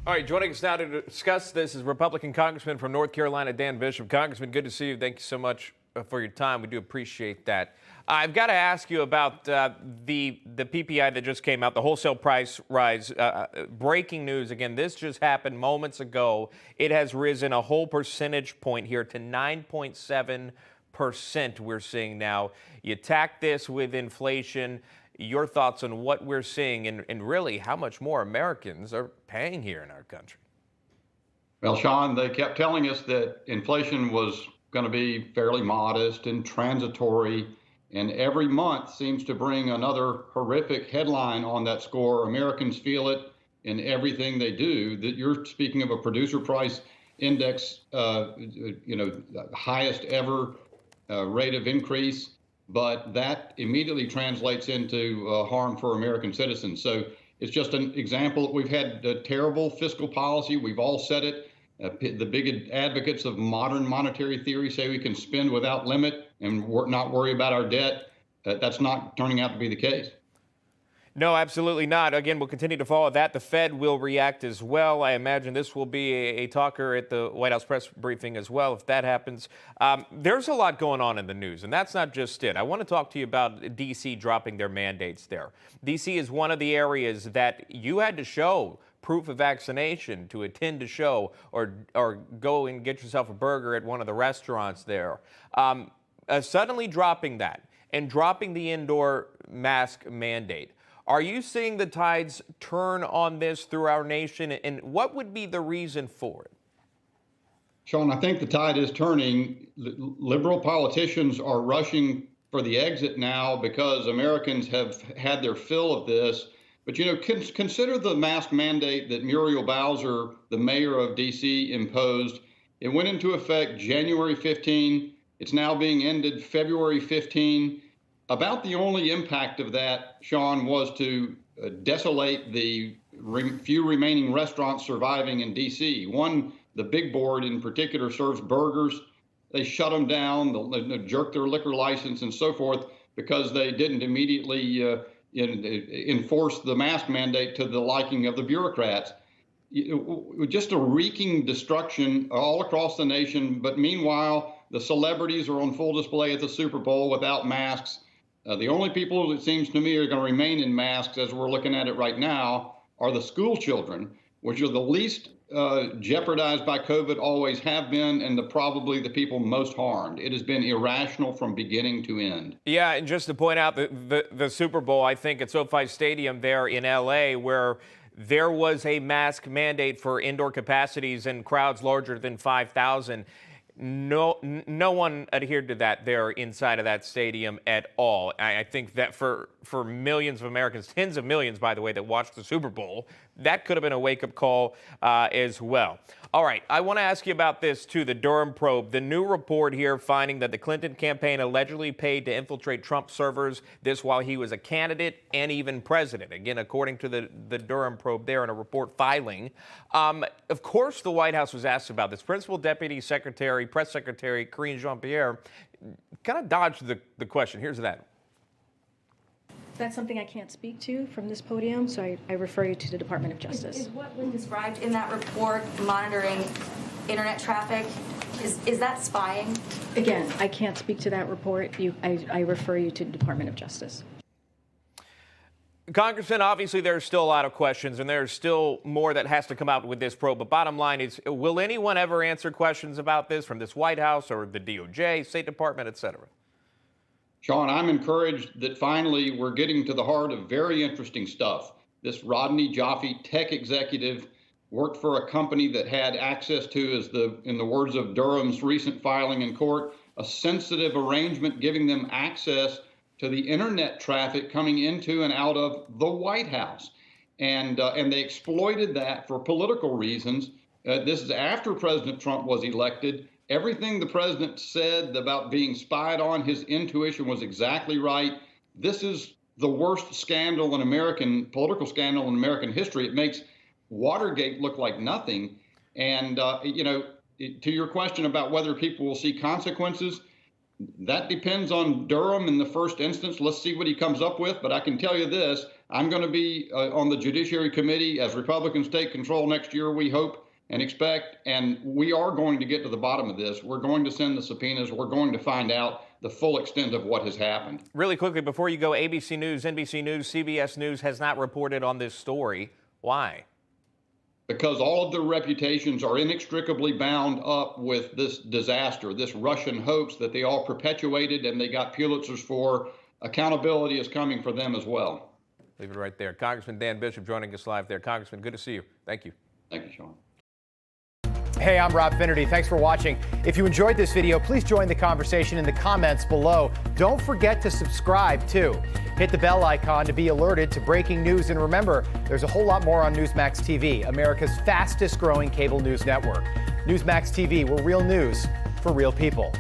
All right, joining us now to discuss this is Republican Congressman from North Carolina, Dan Bishop. Congressman, good to see you. Thank you so much for your time. We do appreciate that. I've got to ask you about the PPI that just came out, the wholesale price rise. Breaking news again. This just happened moments ago. It has risen a whole percentage point here to 9.7%. We're seeing now. You tack this with inflation. Your thoughts on what we're seeing and really how much more Americans are paying here in our country? Well, Sean, they kept telling us that inflation was going to be fairly modest and transitory, and every month seems to bring another horrific headline on that score. Americans feel it in everything they do. That you're speaking of a producer price index, highest ever rate of increase. But that immediately translates into harm for American citizens. So it's just an example. We've had terrible fiscal policy. We've all said it. The big advocates of modern monetary theory say we can spend without limit and not worry about our debt. That's not turning out to be the case. No, absolutely not. Again, we'll continue to follow that. The Fed will react as well. I imagine this will be a talker at the White House press briefing as well, if that happens. There's a lot going on in the news, and that's not just it. I want to talk to you about D.C. dropping their mandates there. D.C. is one of the areas that you had to show proof of vaccination to attend a show or go and get yourself a burger at one of the restaurants there. Suddenly dropping that and dropping the indoor mask mandate. Are you seeing the tides turn on this through our nation, and what would be the reason for it? Sean, I think the tide is turning. Liberal politicians are rushing for the exit now because Americans have had their fill of this. But, consider the mask mandate that Muriel Bowser, the mayor of D.C., imposed. It went into effect January 15. It's now being ended February 15. About the only impact of that, Sean, was to desolate the few remaining restaurants surviving in D.C. One, the Big Board in particular, serves burgers. They shut them down, they jerked their liquor license and so forth because they didn't immediately enforce the mask mandate to the liking of the bureaucrats. Just a reeking destruction all across the nation. But meanwhile, the celebrities are on full display at the Super Bowl without masks. The only people, it seems to me, are going to remain in masks as we're looking at it right now are the school children, which are the least jeopardized by COVID, always have been, and probably the people most harmed. It has been irrational from beginning to end. Yeah, and just to point out, the Super Bowl, I think at SoFi Stadium there in L.A., where there was a mask mandate for indoor capacities and crowds larger than 5,000. No one adhered to that there inside of that stadium at all. I think that for millions of Americans, tens of millions, by the way, that watched the Super Bowl, that could have been a wake-up call as well. All right, I want to ask you about this, too, the Durham probe. The new report here finding that the Clinton campaign allegedly paid to infiltrate Trump servers, this while he was a candidate and even president. Again, according to the Durham probe there in a report filing. Of course, the White House was asked about this. Principal Deputy Secretary, Press Secretary Karine Jean-Pierre kind of dodged the question. Here's that. That's something I can't speak to from this podium, so I refer you to the Department of Justice. Is what was described in that report, monitoring internet traffic, is that spying? Again, I can't speak to that report. I refer you to the Department of Justice. Congressman, obviously there's still a lot of questions, and there's still more that has to come out with this probe. But bottom line is, will anyone ever answer questions about this from this White House or the DOJ, State Department, et cetera? Sean, I'm encouraged that finally we're getting to the heart of very interesting stuff. This Rodney Jaffe tech executive worked for a company that had access to, in the words of Durham's recent filing in court, a sensitive arrangement giving them access to the internet traffic coming into and out of the White House. And they exploited that for political reasons. This is after President Trump was elected. Everything the president said about being spied on, his intuition was exactly right. This is the worst scandal in political scandal in American history. It makes Watergate look like nothing. And, to your question about whether people will see consequences, That depends on Durham in the first instance. Let's see what he comes up with. But I can tell you this, I'm going to be on the Judiciary Committee as Republicans take control next year, we hope and expect. And we are going to get to the bottom of this. We're going to send the subpoenas. We're going to find out the full extent of what has happened. Really quickly, before you go, ABC News, NBC News, CBS News has not reported on this story. Why? Because all of their reputations are inextricably bound up with this disaster, this Russian hoax that they all perpetuated and they got Pulitzers for. Accountability is coming for them as well. Leave it right there. Congressman Dan Bishop joining us live there. Congressman, good to see you. Thank you. Thank you, Sean. Hey, I'm Rob Finnerty. Thanks for watching. If you enjoyed this video, please join the conversation in the comments below. Don't forget to subscribe, too. Hit the bell icon to be alerted to breaking news. And remember, there's a whole lot more on Newsmax TV, America's fastest growing cable news network. Newsmax TV, where real news for real people.